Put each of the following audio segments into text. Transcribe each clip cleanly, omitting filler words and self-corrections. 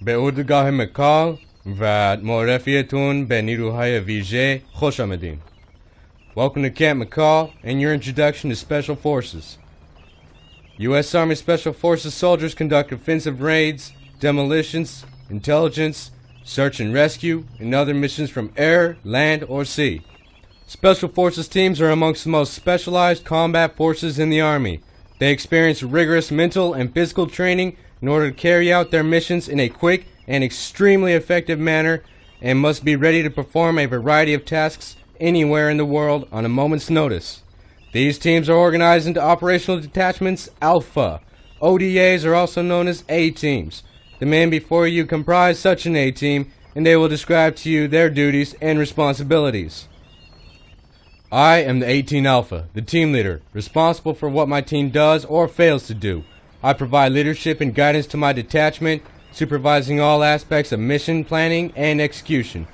به اردوگاه مکال و معرفیتون به نیروهای ویژه خوش آمدین. Welcome to Camp McCall and your introduction to Special Forces. U.S. Army Special Forces soldiers conduct offensive raids, demolitions, intelligence, search and rescue, and other missions from air, land, or sea. Special Forces teams are amongst the most specialized combat forces in the Army. They experience rigorous mental and physical training in order to carry out their missions in a quick and extremely effective manner and must be ready to perform a variety of tasks anywhere in the world on a moment's notice. These teams are organized into operational detachments Alpha. ODAs are also known as A-teams. The men before you comprise such an A-team, and they will describe to you their duties and responsibilities. I am the 18 Alpha, the team leader, responsible for what my team does or fails to do. I provide leadership and guidance to my detachment, supervising all aspects of mission planning and execution.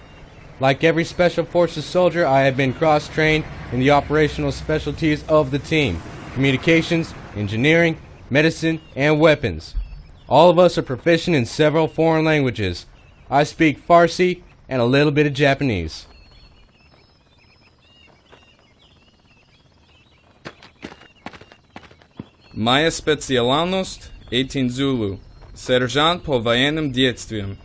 Like every Special Forces soldier, I have been cross-trained in the operational specialties of the team: communications, engineering, medicine, and weapons. All of us are proficient in several foreign languages. I speak Farsi and a little bit of Japanese. Моя специальность 18 Zulu, сержант по военным действиям.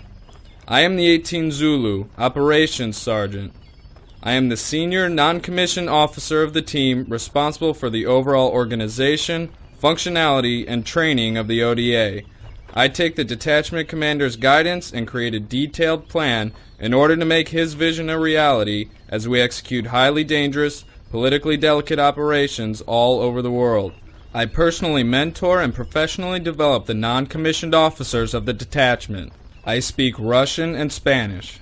I am the 18 Zulu, Operations Sergeant. I am the senior non-commissioned officer of the team responsible for the overall organization, functionality, and training of the ODA. I take the detachment commander's guidance and create a detailed plan in order to make his vision a reality as we execute highly dangerous, politically delicate operations all over the world. I personally mentor and professionally develop the non-commissioned officers of the detachment. I speak Russian and Spanish.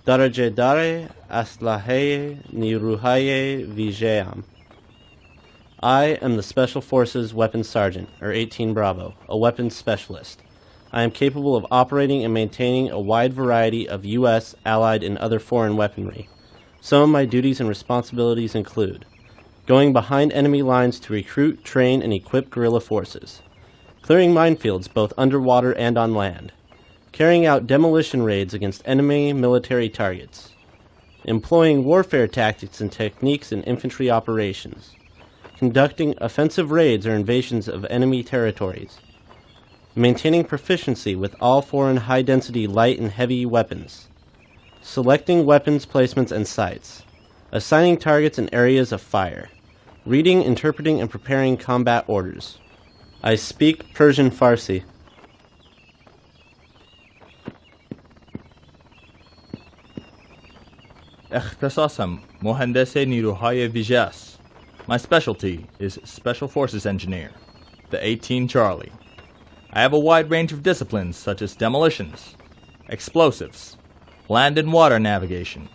Darajadare Aslahaye Niruhaye Vijayam. I am the Special Forces Weapons Sergeant, or 18 Bravo, a weapons specialist. I am capable of operating and maintaining a wide variety of U.S., Allied, and other foreign weaponry. Some of my duties and responsibilities include going behind enemy lines to recruit, train, and equip guerrilla forces, clearing minefields both underwater and on land, carrying out demolition raids against enemy military targets, employing warfare tactics and techniques in infantry operations, conducting offensive raids or invasions of enemy territories, maintaining proficiency with all foreign high-density light and heavy weapons, selecting weapons placements and sites, assigning targets and areas of fire, reading, interpreting, and preparing combat orders. I speak Persian Farsi. اختصاصم مهندس نیروهای ویژه است. My specialty is Special Forces Engineer, the 18 Charlie. I have a wide range of disciplines such as demolitions, explosives, land and water navigation,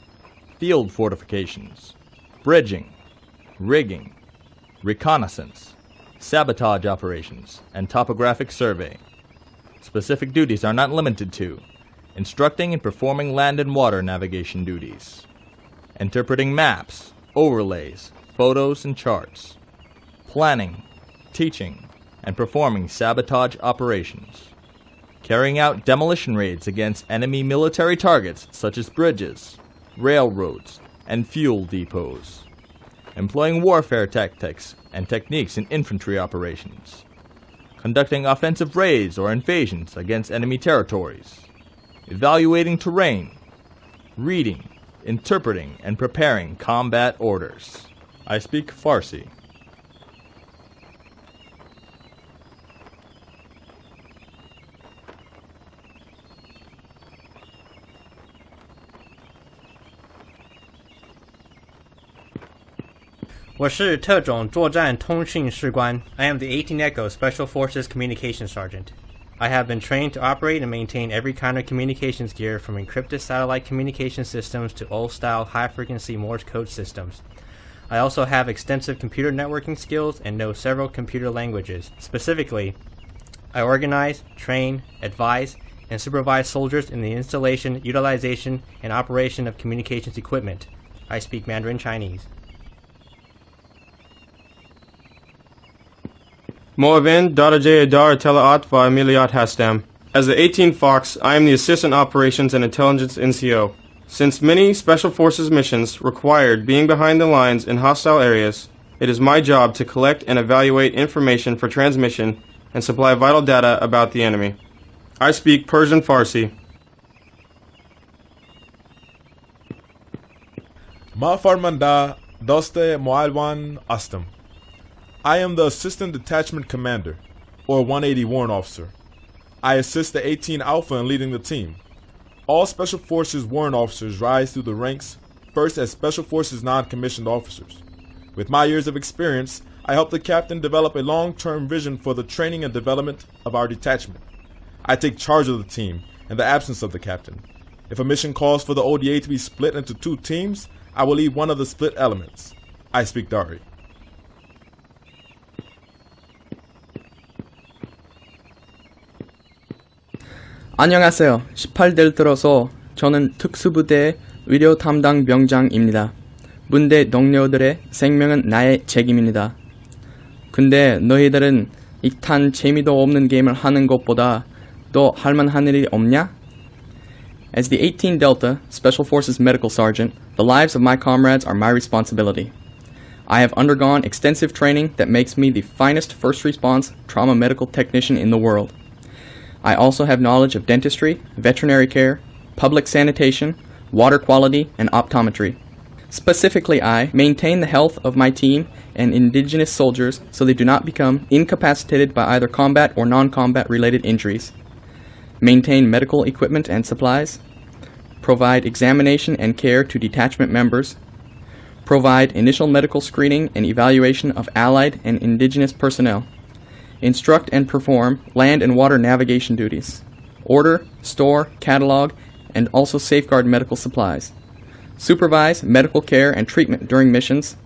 field fortifications, bridging, rigging, reconnaissance, sabotage operations, and topographic survey. Specific duties are not limited to instructing and performing land and water navigation duties, interpreting maps, overlays, photos, and charts, planning, teaching, and performing sabotage operations, carrying out demolition raids against enemy military targets such as bridges, railroads, and fuel depots, employing warfare tactics and techniques in infantry operations, conducting offensive raids or invasions against enemy territories, evaluating terrain, reading, interpreting, and preparing combat orders. I speak Farsi. I am the 18 Echo Special Forces Communications Sergeant. I have been trained to operate and maintain every kind of communications gear from encrypted satellite communication systems to old-style high-frequency Morse code systems. I also have extensive computer networking skills and know several computer languages. Specifically, I organize, train, advise, and supervise soldiers in the installation, utilization, and operation of communications equipment. I speak Mandarin Chinese. Moavin Daraje Adar Telaat Va Emiliat Hastam. As the 18 Fox, I am the Assistant Operations and Intelligence NCO. Since many Special Forces missions required being behind the lines in hostile areas, it is my job to collect and evaluate information for transmission and supply vital data about the enemy. I speak Persian Farsi. Ma Farmanda Doste Moalwan Astam. I am the Assistant Detachment Commander, or 180 Warrant Officer. I assist the 18 Alpha in leading the team. All Special Forces Warrant Officers rise through the ranks, first as Special Forces non-commissioned officers. With my years of experience, I help the captain develop a long-term vision for the training and development of our detachment. I take charge of the team in the absence of the captain. If a mission calls for the ODA to be split into 2 teams, I will lead one of the split elements. I speak Dari. 안녕하세요. 18델트로서 저는 특수부대의 의료 담당 병장입니다. 문대 동료들의 생명은 나의 책임입니다. 근데 너희들은 이탄 재미도 없는 게임을 하는 것보다 더 할만한 일이 없냐? As the 18 Delta Special Forces Medical Sergeant, the lives of my comrades are my responsibility. I have undergone extensive training that makes me the finest first response trauma medical technician in the world. I also have knowledge of dentistry, veterinary care, public sanitation, water quality, and optometry. Specifically, I maintain the health of my team and indigenous soldiers so they do not become incapacitated by either combat or non-combat related injuries. Maintain medical equipment and supplies. Provide examination and care to detachment members. Provide initial medical screening and evaluation of allied and indigenous personnel. Instruct and perform land and water navigation duties. Order, store, catalog, and also safeguard medical supplies. Supervise medical care and treatment during missions.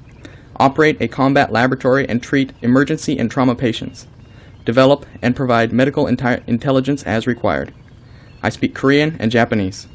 Operate a combat laboratory and treat emergency and trauma patients. Develop and provide medical intelligence as required. I speak Korean and Japanese.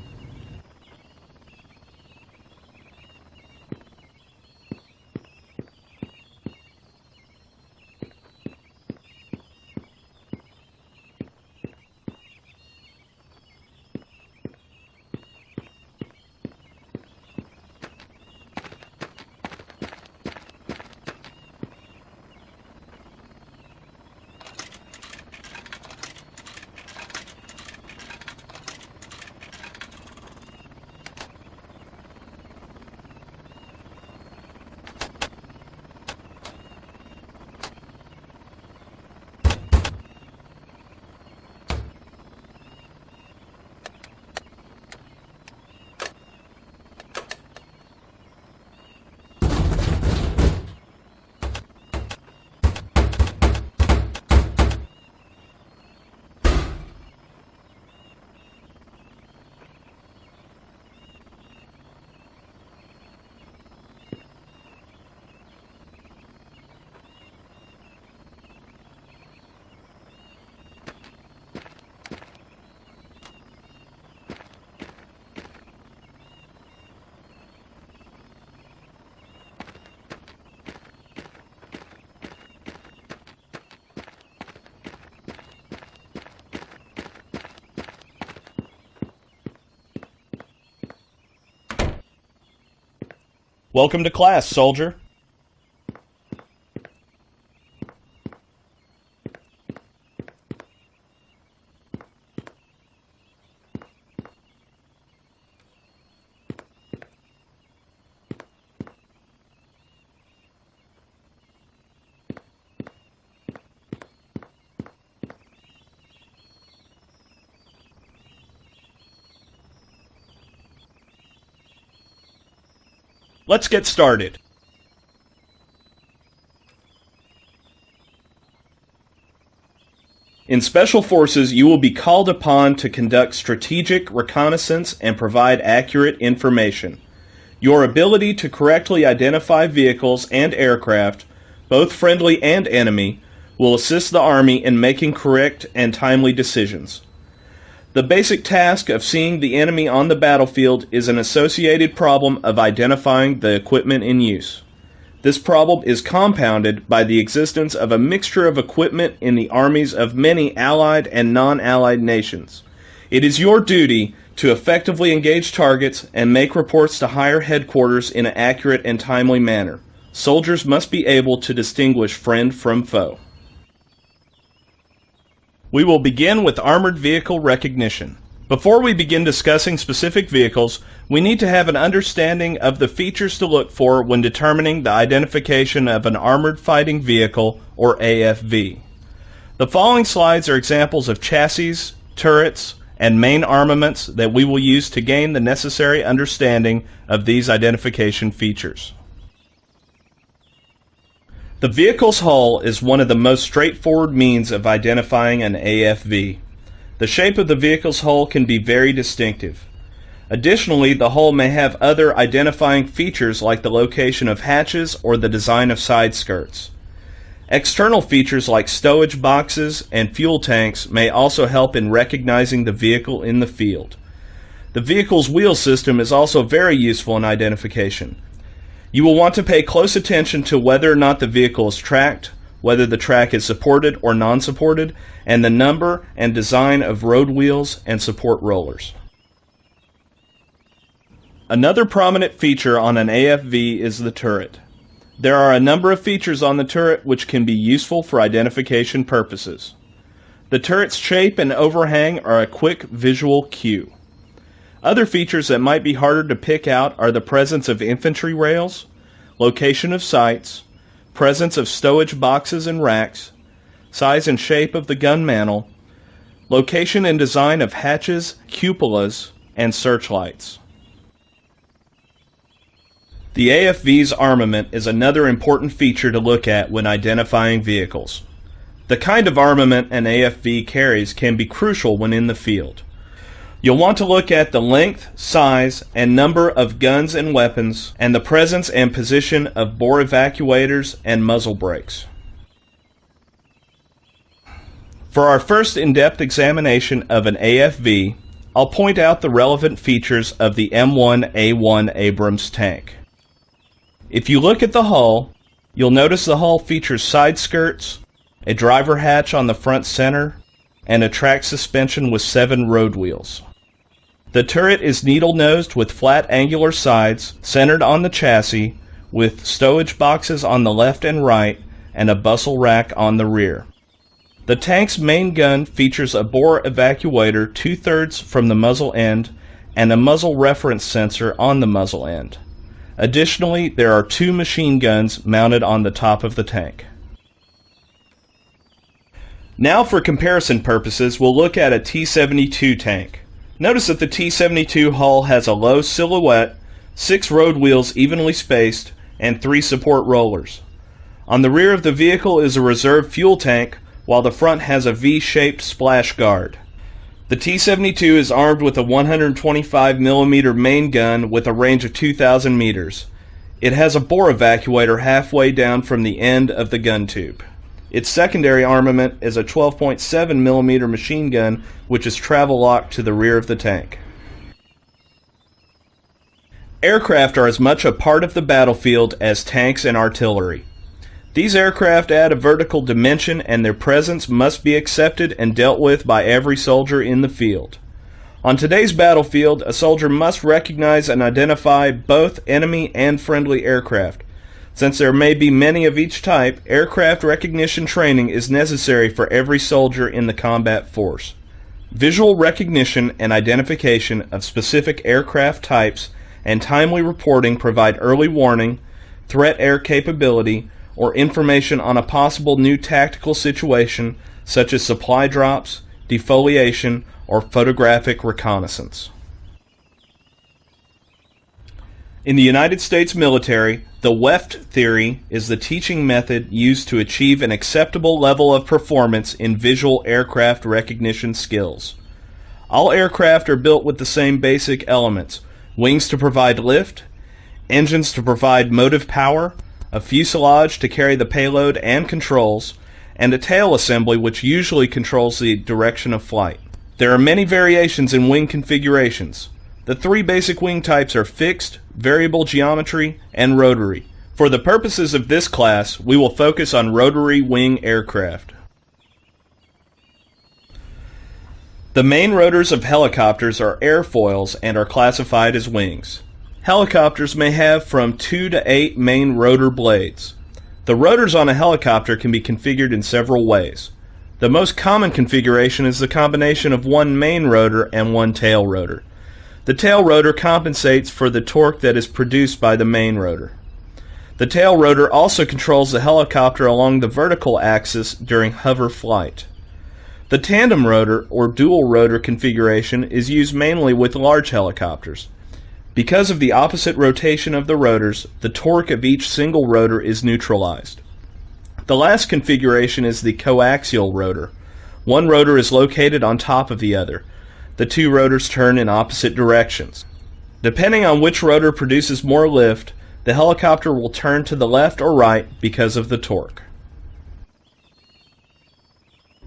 Welcome to class, soldier. Let's get started. In Special Forces, you will be called upon to conduct strategic reconnaissance and provide accurate information. Your ability to correctly identify vehicles and aircraft, both friendly and enemy, will assist the Army in making correct and timely decisions. The basic task of seeing the enemy on the battlefield is an associated problem of identifying the equipment in use. This problem is compounded by the existence of a mixture of equipment in the armies of many allied and non-allied nations. It is your duty to effectively engage targets and make reports to higher headquarters in an accurate and timely manner. Soldiers must be able to distinguish friend from foe. We will begin with armored vehicle recognition. Before we begin discussing specific vehicles, we need to have an understanding of the features to look for when determining the identification of an armored fighting vehicle, or AFV. The following slides are examples of chassis, turrets, and main armaments that we will use to gain the necessary understanding of these identification features. The vehicle's hull is one of the most straightforward means of identifying an AFV. The shape of the vehicle's hull can be very distinctive. Additionally, the hull may have other identifying features like the location of hatches or the design of side skirts. External features like stowage boxes and fuel tanks may also help in recognizing the vehicle in the field. The vehicle's wheel system is also very useful in identification. You will want to pay close attention to whether or not the vehicle is tracked, whether the track is supported or non-supported, and the number and design of road wheels and support rollers. Another prominent feature on an AFV is the turret. There are a number of features on the turret which can be useful for identification purposes. The turret's shape and overhang are a quick visual cue. Other features that might be harder to pick out are the presence of infantry rails, location of sights, presence of stowage boxes and racks, size and shape of the gun mantle, location and design of hatches, cupolas, and searchlights. The AFV's armament is another important feature to look at when identifying vehicles. The kind of armament an AFV carries can be crucial when in the field. You'll want to look at the length, size, and number of guns and weapons, and the presence and position of bore evacuators and muzzle brakes. For our first in-depth examination of an AFV, I'll point out the relevant features of the M1A1 Abrams tank. If you look at the hull, you'll notice the hull features side skirts, a driver hatch on the front center, and a track suspension with 7 road wheels. The turret is needle-nosed with flat angular sides centered on the chassis, with stowage boxes on the left and right, and a bustle rack on the rear. The tank's main gun features a bore evacuator 2/3 from the muzzle end and a muzzle reference sensor on the muzzle end. Additionally, there are 2 machine guns mounted on the top of the tank. Now for comparison purposes, we'll look at a T-72 tank. Notice that the T-72 hull has a low silhouette, 6 road wheels evenly spaced, and 3 support rollers. On the rear of the vehicle is a reserve fuel tank, while the front has a V-shaped splash guard. The T-72 is armed with a 125mm main gun with a range of 2,000 meters. It has a bore evacuator halfway down from the end of the gun tube. Its secondary armament is a 12.7mm machine gun, which is travel locked to the rear of the tank. Aircraft are as much a part of the battlefield as tanks and artillery. These aircraft add a vertical dimension, and their presence must be accepted and dealt with by every soldier in the field. On today's battlefield, a soldier must recognize and identify both enemy and friendly aircraft. Since there may be many of each type, aircraft recognition training is necessary for every soldier in the combat force. Visual recognition and identification of specific aircraft types and timely reporting provide early warning, threat air capability, or information on a possible new tactical situation such as supply drops, defoliation, or photographic reconnaissance. In the United States military, the WEFT theory is the teaching method used to achieve an acceptable level of performance in visual aircraft recognition skills. All aircraft are built with the same basic elements: wings to provide lift, engines to provide motive power, a fuselage to carry the payload and controls, and a tail assembly which usually controls the direction of flight. There are many variations in wing configurations. The three basic wing types are fixed, variable geometry, and rotary. For the purposes of this class, we will focus on rotary wing aircraft. The main rotors of helicopters are airfoils and are classified as wings. Helicopters may have from 2 to 8 main rotor blades. The rotors on a helicopter can be configured in several ways. The most common configuration is the combination of one main rotor and one tail rotor. The tail rotor compensates for the torque that is produced by the main rotor. The tail rotor also controls the helicopter along the vertical axis during hover flight. The tandem rotor or dual rotor configuration is used mainly with large helicopters. Because of the opposite rotation of the rotors, the torque of each single rotor is neutralized. The last configuration is the coaxial rotor. One rotor is located on top of the other. The two rotors turn in opposite directions. Depending on which rotor produces more lift, the helicopter will turn to the left or right because of the torque.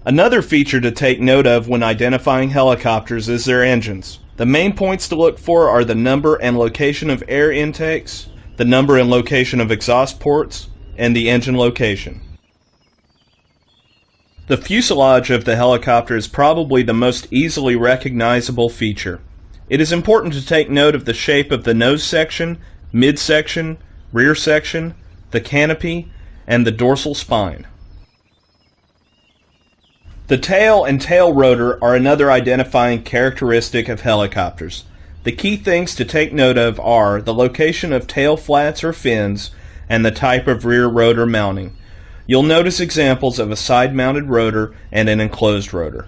Another feature to take note of when identifying helicopters is their engines. The main points to look for are the number and location of air intakes, the number and location of exhaust ports, and the engine location. The fuselage of the helicopter is probably the most easily recognizable feature. It is important to take note of the shape of the nose section, midsection, rear section, the canopy, and the dorsal spine. The tail and tail rotor are another identifying characteristic of helicopters. The key things to take note of are the location of tail flats or fins and the type of rear rotor mounting. You'll notice examples of a side-mounted rotor and an enclosed rotor.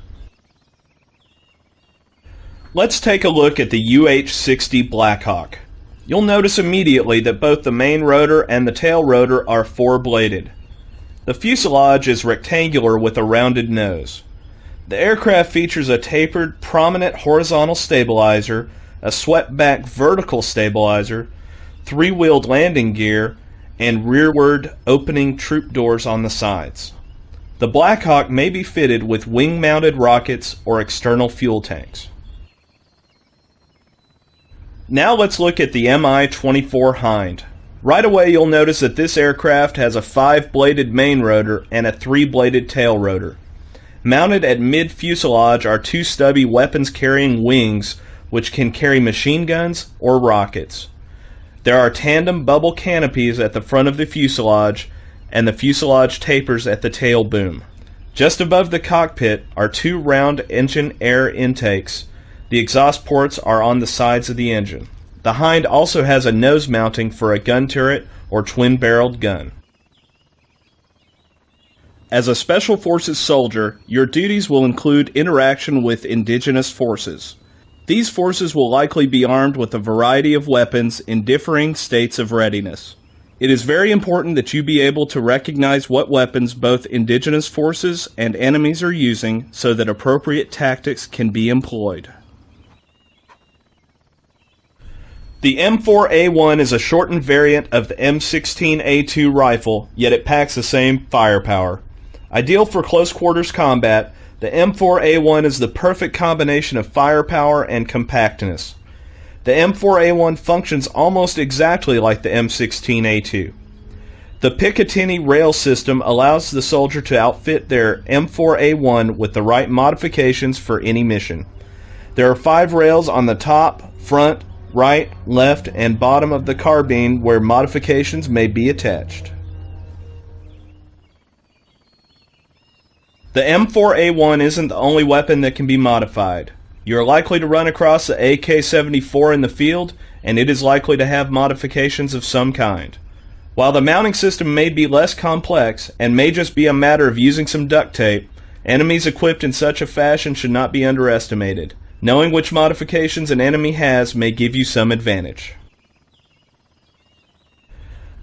Let's take a look at the UH-60 Blackhawk. You'll notice immediately that both the main rotor and the tail rotor are four-bladed. The fuselage is rectangular with a rounded nose. The aircraft features a tapered, prominent horizontal stabilizer, a swept-back vertical stabilizer, three-wheeled landing gear, and rearward opening troop doors on the sides. The Blackhawk may be fitted with wing-mounted rockets or external fuel tanks. Now let's look at the Mi-24 Hind. Right away you'll notice that this aircraft has a 5-bladed main rotor and a 3-bladed tail rotor. Mounted at mid-fuselage are two stubby weapons-carrying wings which can carry machine guns or rockets. There are tandem bubble canopies at the front of the fuselage, and the fuselage tapers at the tail boom. Just above the cockpit are two round engine air intakes. The exhaust ports are on the sides of the engine. The Hind also has a nose mounting for a gun turret or twin-barreled gun. As a Special Forces soldier, your duties will include interaction with indigenous forces. These forces will likely be armed with a variety of weapons in differing states of readiness. It is very important that you be able to recognize what weapons both indigenous forces and enemies are using so that appropriate tactics can be employed. The M4A1 is a shortened variant of the M16A2 rifle, yet it packs the same firepower. Ideal for close quarters combat, the M4A1 is the perfect combination of firepower and compactness. The M4A1 functions almost exactly like the M16A2. The Picatinny rail system allows the soldier to outfit their M4A1 with the right modifications for any mission. There are 5 rails on the top, front, right, left, and bottom of the carbine where modifications may be attached. The M4A1 isn't the only weapon that can be modified. You are likely to run across the AK-74 in the field, and it is likely to have modifications of some kind. While the mounting system may be less complex, and may just be a matter of using some duct tape, enemies equipped in such a fashion should not be underestimated. Knowing which modifications an enemy has may give you some advantage.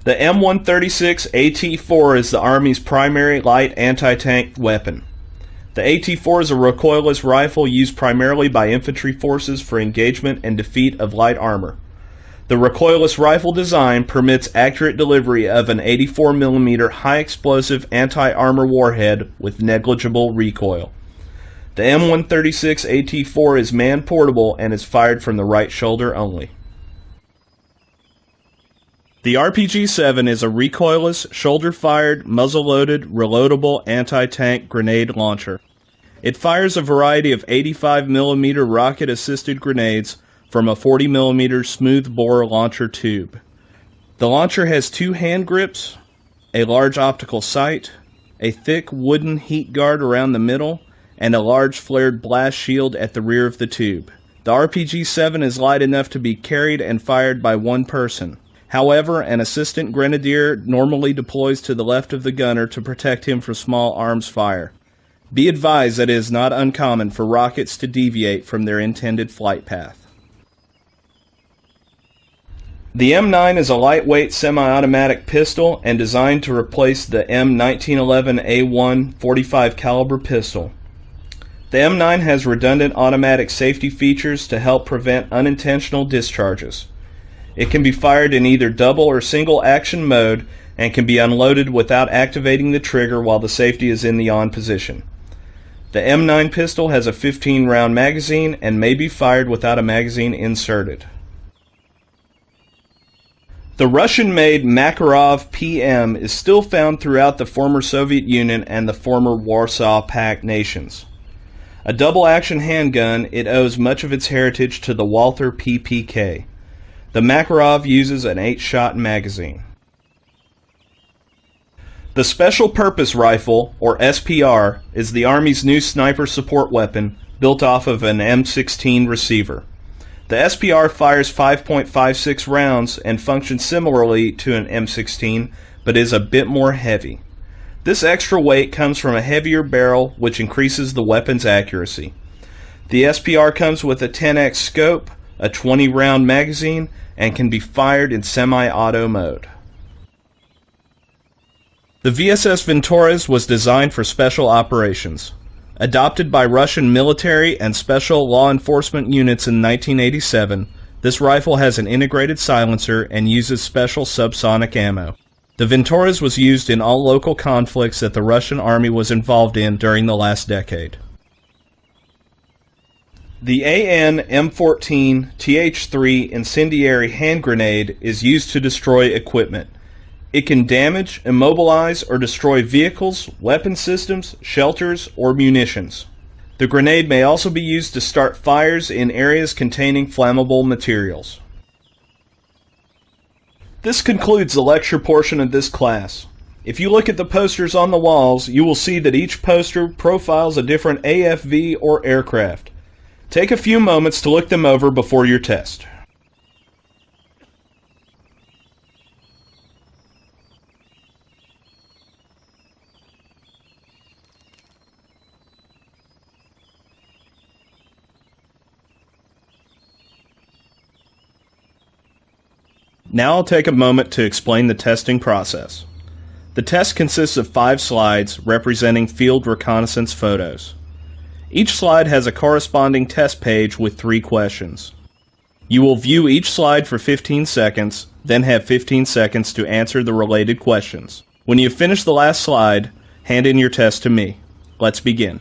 The M136 AT-4 is the Army's primary light anti-tank weapon. The AT-4 is a recoilless rifle used primarily by infantry forces for engagement and defeat of light armor. The recoilless rifle design permits accurate delivery of an 84mm high-explosive anti-armor warhead with negligible recoil. The The M136 AT4 is man-portable and is fired from the right shoulder only. The RPG-7 is a recoilless, shoulder-fired, muzzle-loaded, reloadable anti-tank grenade launcher. It fires a variety of 85mm rocket-assisted grenades from a 40mm smooth-bore launcher tube. The launcher has 2 hand grips, a large optical sight, a thick wooden heat guard around the middle, and a large flared blast shield at the rear of the tube. The RPG-7 is light enough to be carried and fired by one person. However, an assistant grenadier normally deploys to the left of the gunner to protect him from small arms fire. Be advised that it is not uncommon for rockets to deviate from their intended flight path. The M9 is a lightweight semi-automatic pistol and designed to replace the M1911A1 45 caliber pistol. The M9 has redundant automatic safety features to help prevent unintentional discharges. It can be fired in either double or single action mode and can be unloaded without activating the trigger while the safety is in the on position. The M9 pistol has a 15-round magazine and may be fired without a magazine inserted. The Russian-made Makarov PM is still found throughout the former Soviet Union and the former Warsaw Pact nations. A double-action handgun, it owes much of its heritage to the Walther PPK. The Makarov uses an 8-shot magazine. The Special Purpose Rifle, or SPR, is the Army's new sniper support weapon built off of an M16 receiver. The SPR fires 5.56 rounds and functions similarly to an M16, but is a bit more heavy. This extra weight comes from a heavier barrel, which increases the weapon's accuracy. The SPR comes with a 10x scope, a 20-round magazine, and can be fired in semi-auto mode. The VSS Ventores was designed for special operations. Adopted by Russian military and special law enforcement units in 1987, this rifle has an integrated silencer and uses special subsonic ammo. The Ventores was used in all local conflicts that the Russian army was involved in during the last decade. The AN M14 TH3 incendiary hand grenade is used to destroy equipment. It can damage, immobilize, or destroy vehicles, weapon systems, shelters, or munitions. The grenade may also be used to start fires in areas containing flammable materials. This concludes the lecture portion of this class. If you look at the posters on the walls, you will see that each poster profiles a different AFV or aircraft. Take a few moments to look them over before your test. Now I'll take a moment to explain the testing process. The test consists of 5 slides representing field reconnaissance photos. Each slide has a corresponding test page with 3 questions. You will view each slide for 15 seconds, then have 15 seconds to answer the related questions. When you finish the last slide, hand in your test to me. Let's begin.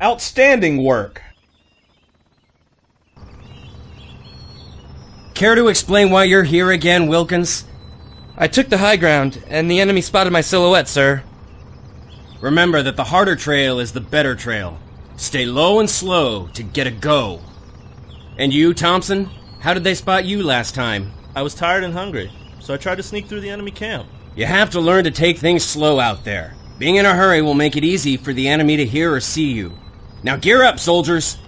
Outstanding work. Care to explain why you're here again, Wilkins? I took the high ground, and the enemy spotted my silhouette, sir. Remember that the harder trail is the better trail. Stay low and slow to get a go. And you, Thompson? How did they spot you last time? I was tired and hungry, so I tried to sneak through the enemy camp. You have to learn to take things slow out there. Being in a hurry will make it easy for the enemy to hear or see you. Now gear up, soldiers!